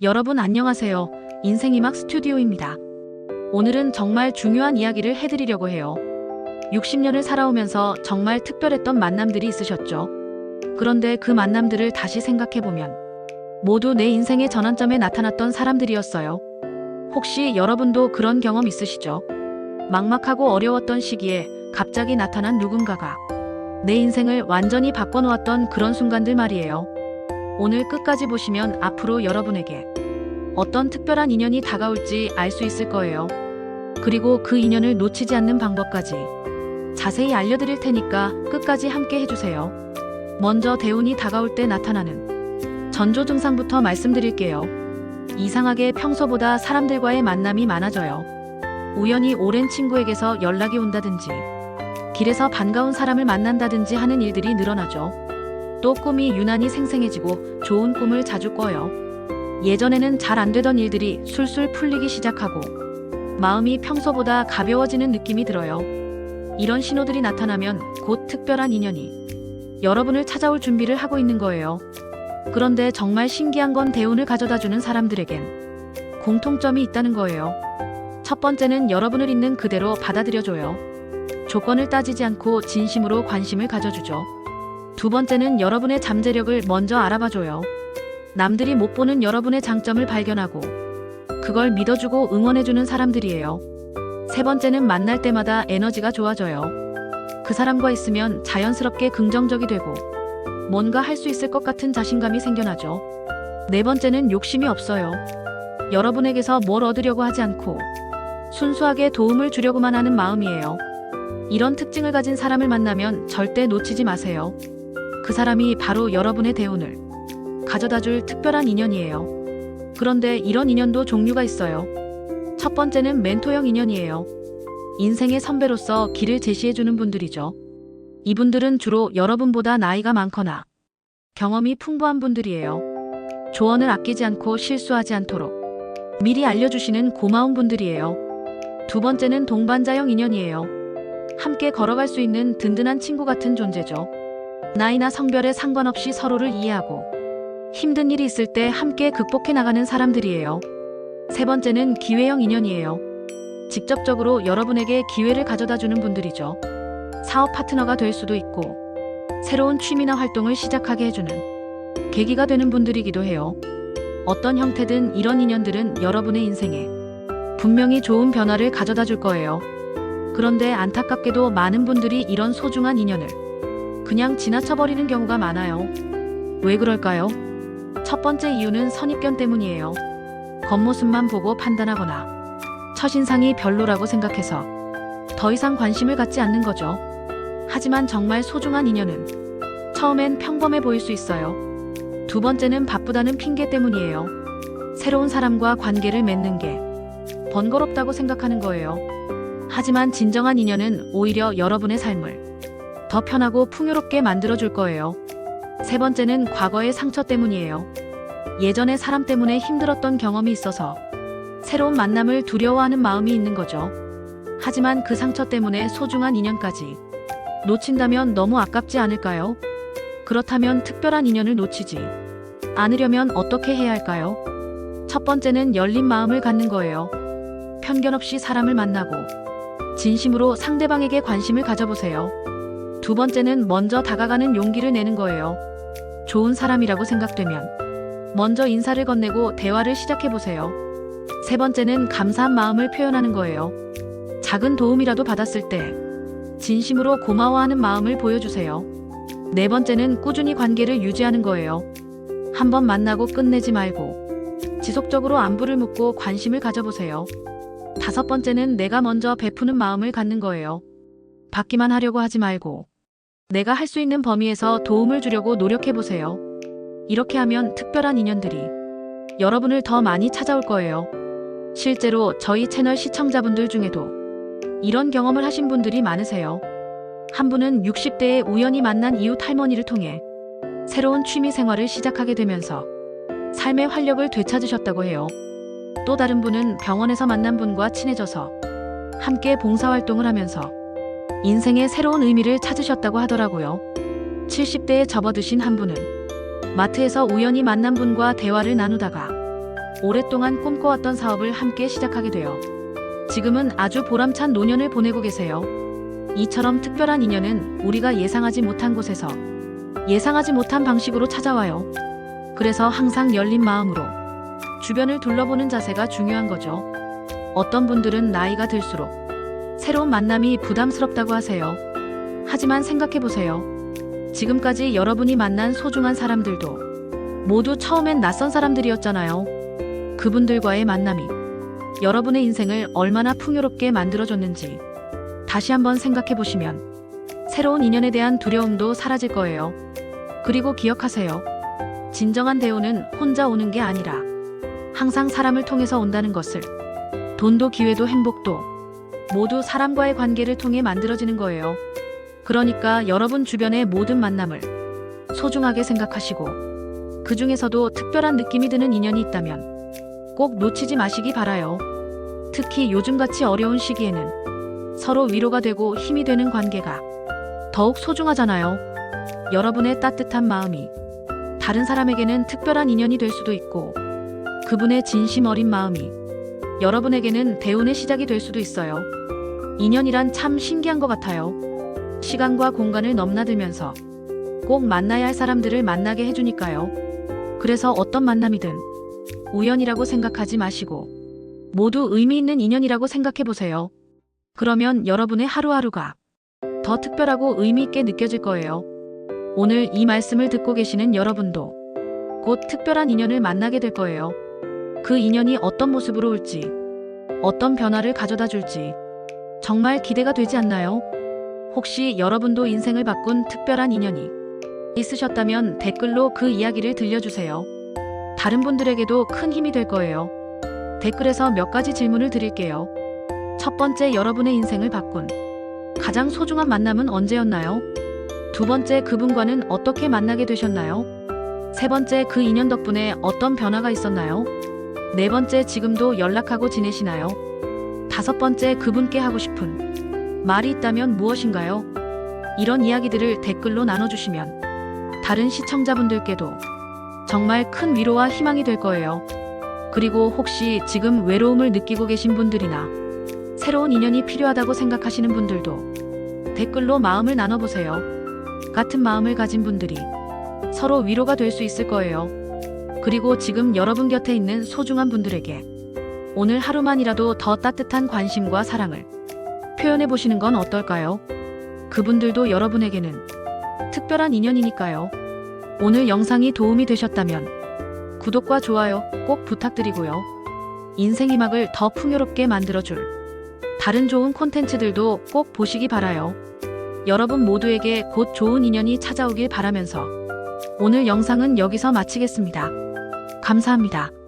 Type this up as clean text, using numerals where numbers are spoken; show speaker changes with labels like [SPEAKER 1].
[SPEAKER 1] 여러분 안녕하세요. 인생이막 스튜디오입니다. 오늘은 정말 중요한 이야기를 해드리려고 해요. 60년을 살아오면서 정말 특별했던 만남들이 있으셨죠? 그런데 그 만남들을 다시 생각해보면 모두 내 인생의 전환점에 나타났던 사람들이었어요. 혹시 여러분도 그런 경험 있으시죠? 막막하고 어려웠던 시기에 갑자기 나타난 누군가가 내 인생을 완전히 바꿔놓았던 그런 순간들 말이에요. 오늘 끝까지 보시면 앞으로 여러분에게 어떤 특별한 인연이 다가올지 알 수 있을 거예요. 그리고 그 인연을 놓치지 않는 방법까지 자세히 알려드릴 테니까 끝까지 함께 해주세요. 먼저 대운이 다가올 때 나타나는 전조 증상부터 말씀드릴게요. 이상하게 평소보다 사람들과의 만남이 많아져요. 우연히 오랜 친구에게서 연락이 온다든지 길에서 반가운 사람을 만난다든지 하는 일들이 늘어나죠. 또 꿈이 유난히 생생해지고 좋은 꿈을 자주 꿔요. 예전에는 잘 안 되던 일들이 술술 풀리기 시작하고 마음이 평소보다 가벼워지는 느낌이 들어요. 이런 신호들이 나타나면 곧 특별한 인연이 여러분을 찾아올 준비를 하고 있는 거예요. 그런데 정말 신기한 건 대운을 가져다주는 사람들에겐 공통점이 있다는 거예요. 첫 번째는 여러분을 있는 그대로 받아들여줘요. 조건을 따지지 않고 진심으로 관심을 가져주죠. 두 번째는 여러분의 잠재력을 먼저 알아봐줘요. 남들이 못 보는 여러분의 장점을 발견하고 그걸 믿어주고 응원해주는 사람들이에요. 세 번째는 만날 때마다 에너지가 좋아져요. 그 사람과 있으면 자연스럽게 긍정적이 되고 뭔가 할 수 있을 것 같은 자신감이 생겨나죠. 네 번째는 욕심이 없어요. 여러분에게서 뭘 얻으려고 하지 않고 순수하게 도움을 주려고만 하는 마음이에요. 이런 특징을 가진 사람을 만나면 절대 놓치지 마세요. 그 사람이 바로 여러분의 대운을 가져다줄 특별한 인연이에요. 그런데 이런 인연도 종류가 있어요. 첫 번째는 멘토형 인연이에요. 인생의 선배로서 길을 제시해주는 분들이죠. 이분들은 주로 여러분보다 나이가 많거나 경험이 풍부한 분들이에요. 조언을 아끼지 않고 실수하지 않도록 미리 알려주시는 고마운 분들이에요. 두 번째는 동반자형 인연이에요. 함께 걸어갈 수 있는 든든한 친구 같은 존재죠. 나이나 성별에 상관없이 서로를 이해하고 힘든 일이 있을 때 함께 극복해 나가는 사람들이에요. 세 번째는 기회형 인연이에요. 직접적으로 여러분에게 기회를 가져다주는 분들이죠. 사업 파트너가 될 수도 있고 새로운 취미나 활동을 시작하게 해주는 계기가 되는 분들이기도 해요. 어떤 형태든 이런 인연들은 여러분의 인생에 분명히 좋은 변화를 가져다 줄 거예요. 그런데 안타깝게도 많은 분들이 이런 소중한 인연을 그냥 지나쳐버리는 경우가 많아요. 왜 그럴까요? 첫 번째 이유는 선입견 때문이에요. 겉모습만 보고 판단하거나 첫인상이 별로라고 생각해서 더 이상 관심을 갖지 않는 거죠. 하지만 정말 소중한 인연은 처음엔 평범해 보일 수 있어요. 두 번째는 바쁘다는 핑계 때문이에요. 새로운 사람과 관계를 맺는 게 번거롭다고 생각하는 거예요. 하지만 진정한 인연은 오히려 여러분의 삶을 더 편하고 풍요롭게 만들어줄 거예요. 세 번째는 과거의 상처 때문이에요. 예전에 사람 때문에 힘들었던 경험이 있어서 새로운 만남을 두려워하는 마음이 있는 거죠. 하지만 그 상처 때문에 소중한 인연까지 놓친다면 너무 아깝지 않을까요? 그렇다면 특별한 인연을 놓치지 않으려면 어떻게 해야 할까요? 첫 번째는 열린 마음을 갖는 거예요. 편견 없이 사람을 만나고 진심으로 상대방에게 관심을 가져보세요. 두 번째는 먼저 다가가는 용기를 내는 거예요. 좋은 사람이라고 생각되면 먼저 인사를 건네고 대화를 시작해보세요. 세 번째는 감사한 마음을 표현하는 거예요. 작은 도움이라도 받았을 때 진심으로 고마워하는 마음을 보여주세요. 네 번째는 꾸준히 관계를 유지하는 거예요. 한번 만나고 끝내지 말고 지속적으로 안부를 묻고 관심을 가져보세요. 다섯 번째는 내가 먼저 베푸는 마음을 갖는 거예요. 받기만 하려고 하지 말고 내가 할 수 있는 범위에서 도움을 주려고 노력해보세요. 이렇게 하면 특별한 인연들이 여러분을 더 많이 찾아올 거예요. 실제로 저희 채널 시청자분들 중에도 이런 경험을 하신 분들이 많으세요. 한 분은 60대에 우연히 만난 이웃 할머니를 통해 새로운 취미 생활을 시작하게 되면서 삶의 활력을 되찾으셨다고 해요. 또 다른 분은 병원에서 만난 분과 친해져서 함께 봉사활동을 하면서 인생의 새로운 의미를 찾으셨다고 하더라고요. 70대에 접어드신 한 분은 마트에서 우연히 만난 분과 대화를 나누다가 오랫동안 꿈꿔왔던 사업을 함께 시작하게 되어 지금은 아주 보람찬 노년을 보내고 계세요. 이처럼 특별한 인연은 우리가 예상하지 못한 곳에서 예상하지 못한 방식으로 찾아와요. 그래서 항상 열린 마음으로 주변을 둘러보는 자세가 중요한 거죠. 어떤 분들은 나이가 들수록 새로운 만남이 부담스럽다고 하세요. 하지만 생각해보세요. 지금까지 여러분이 만난 소중한 사람들도 모두 처음엔 낯선 사람들이었잖아요. 그분들과의 만남이 여러분의 인생을 얼마나 풍요롭게 만들어줬는지 다시 한번 생각해보시면 새로운 인연에 대한 두려움도 사라질 거예요. 그리고 기억하세요. 진정한 대우는 혼자 오는 게 아니라 항상 사람을 통해서 온다는 것을. 돈도 기회도 행복도 모두 사람과의 관계를 통해 만들어지는 거예요. 그러니까 여러분 주변의 모든 만남을 소중하게 생각하시고 그 중에서도 특별한 느낌이 드는 인연이 있다면 꼭 놓치지 마시기 바라요. 특히 요즘같이 어려운 시기에는 서로 위로가 되고 힘이 되는 관계가 더욱 소중하잖아요. 여러분의 따뜻한 마음이 다른 사람에게는 특별한 인연이 될 수도 있고 그분의 진심 어린 마음이 여러분에게는 대운의 시작이 될 수도 있어요. 인연이란 참 신기한 것 같아요. 시간과 공간을 넘나들면서 꼭 만나야 할 사람들을 만나게 해주니까요. 그래서 어떤 만남이든 우연이라고 생각하지 마시고 모두 의미 있는 인연이라고 생각해보세요. 그러면 여러분의 하루하루가 더 특별하고 의미 있게 느껴질 거예요. 오늘 이 말씀을 듣고 계시는 여러분도 곧 특별한 인연을 만나게 될 거예요. 그 인연이 어떤 모습으로 올지, 어떤 변화를 가져다 줄지 정말 기대가 되지 않나요? 혹시 여러분도 인생을 바꾼 특별한 인연이 있으셨다면 댓글로 그 이야기를 들려주세요. 다른 분들에게도 큰 힘이 될 거예요. 댓글에서 몇 가지 질문을 드릴게요. 첫 번째, 여러분의 인생을 바꾼 가장 소중한 만남은 언제였나요? 두 번째, 그분과는 어떻게 만나게 되셨나요? 세 번째, 그 인연 덕분에 어떤 변화가 있었나요? 네 번째, 지금도 연락하고 지내시나요? 다섯 번째, 그분께 하고 싶은 말이 있다면 무엇인가요? 이런 이야기들을 댓글로 나눠주시면 다른 시청자분들께도 정말 큰 위로와 희망이 될 거예요. 그리고 혹시 지금 외로움을 느끼고 계신 분들이나 새로운 인연이 필요하다고 생각하시는 분들도 댓글로 마음을 나눠보세요. 같은 마음을 가진 분들이 서로 위로가 될 수 있을 거예요. 그리고 지금 여러분 곁에 있는 소중한 분들에게 오늘 하루만이라도 더 따뜻한 관심과 사랑을 표현해 보시는 건 어떨까요? 그분들도 여러분에게는 특별한 인연이니까요. 오늘 영상이 도움이 되셨다면 구독과 좋아요 꼭 부탁드리고요. 인생 이막을 더 풍요롭게 만들어줄 다른 좋은 콘텐츠들도 꼭 보시기 바라요. 여러분 모두에게 곧 좋은 인연이 찾아오길 바라면서 오늘 영상은 여기서 마치겠습니다. 감사합니다.